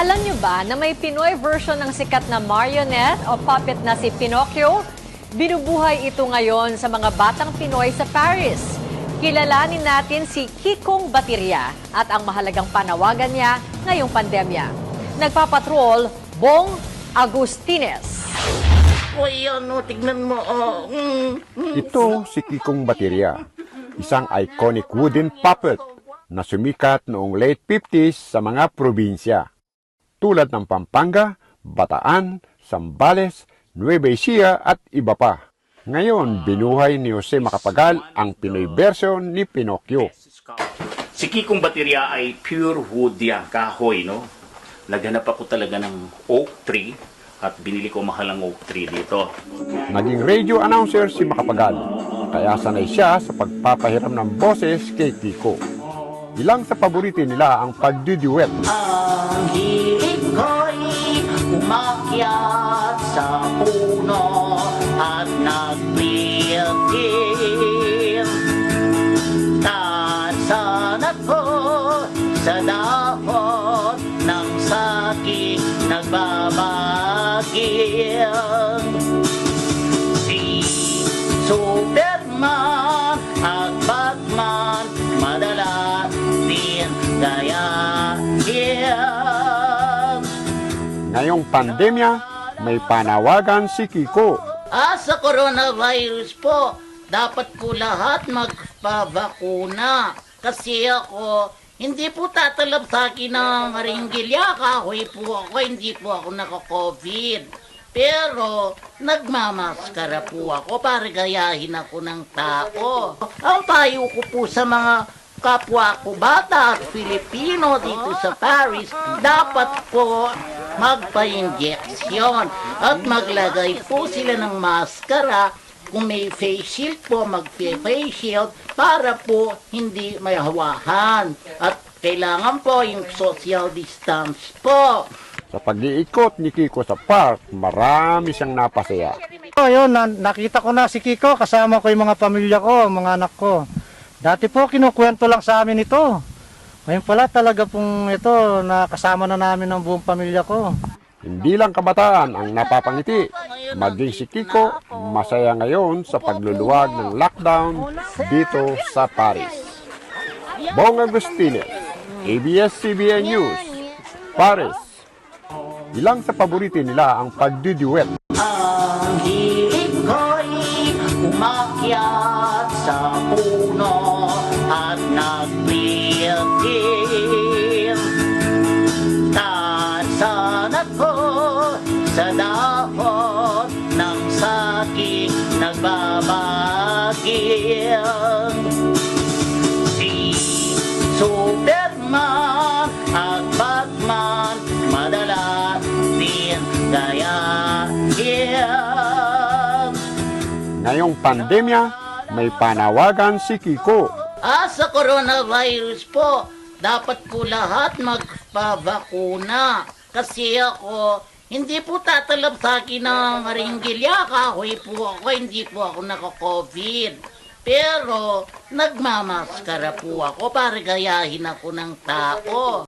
Alam nyo ba na may Pinoy version ng sikat na marionette o puppet na si Pinocchio? Binubuhay ito ngayon sa mga batang Pinoy sa Paris. Kilalanin natin si Kikong Batirya at ang mahalagang panawagan niya ngayong pandemya. Nagpapatrol, Bong Agustines. Uy, tignan mo. Ito si Kikong Batirya, isang iconic wooden puppet na sumikat noong late 50s sa mga probinsya, tulad ng Pampanga, Bataan, Zambales, Nueva Ecija at iba pa. Ngayon, binuhay ni Jose Macapagal ang Pinoy version ni Pinocchio. Si Kikong Batirya ay pure wood yan, kahoy, no? Naghanap ako talaga ng oak tree at binili ko mahalang oak tree dito. Naging radio announcer si Macapagal, kaya sanay siya sa pagpapahiram ng boses kay Kiko. Ilang sa paborito nila ang pagduduet. Ang hilig ko'y umakyat sa puno at nagpilpil. Tasan ako sa dahon ng saking nagbabagil. Si Superman at Batman madalas din gayahin. Ngayong pandemya, may panawagan si Kiko. Sa coronavirus po, dapat po lahat magpabakuna. Kasi ako, hindi po tatalab sa akin ng ringgilya. Kahoy po ako, hindi po ako naka-COVID. Pero, nagmamaskara po ako para gayahin ako ng tao. Ang payo ko po sa mga kapwa ko bata at Pilipino dito sa Paris, dapat po magpa-injeksyon at maglagay po sila ng maskara. Kung may face shield po, mag-face shield para po hindi may hawahan. At kailangan po yung social distance po. Sa pag-iikot ni Kiko sa park, marami siyang napasaya. Ayun, nakita ko na si Kiko, kasama ko yung mga pamilya ko, mga anak ko. Dati po, kinukwento lang sa amin ito. Ngayon pala talaga pong ito, nakasama na namin ang buong pamilya ko. Hindi lang kabataan ang napapangiti. Maging si Kiko, masaya ngayon sa pagluluwag ng lockdown dito sa Paris. Bong Agustines, ABS-CBN News, Paris. Ilang sa paborito nila ang pagduduet. Ang hilig ko'y umakyat sa puno at nagpilpil. Tasan ako sa dahon ng saking nagbabagil. Si Superman at Batman madalas din gayahin. Ngayong pandemya, may panawagan si Kiko. Sa coronavirus po, dapat po lahat magpabakuna. Kasi ako, hindi po tatalab sa akin ng ringgilya. Kahoy po ako, hindi po ako naka-COVID. Pero, nagmamaskara po ako para gayahin ako ng tao.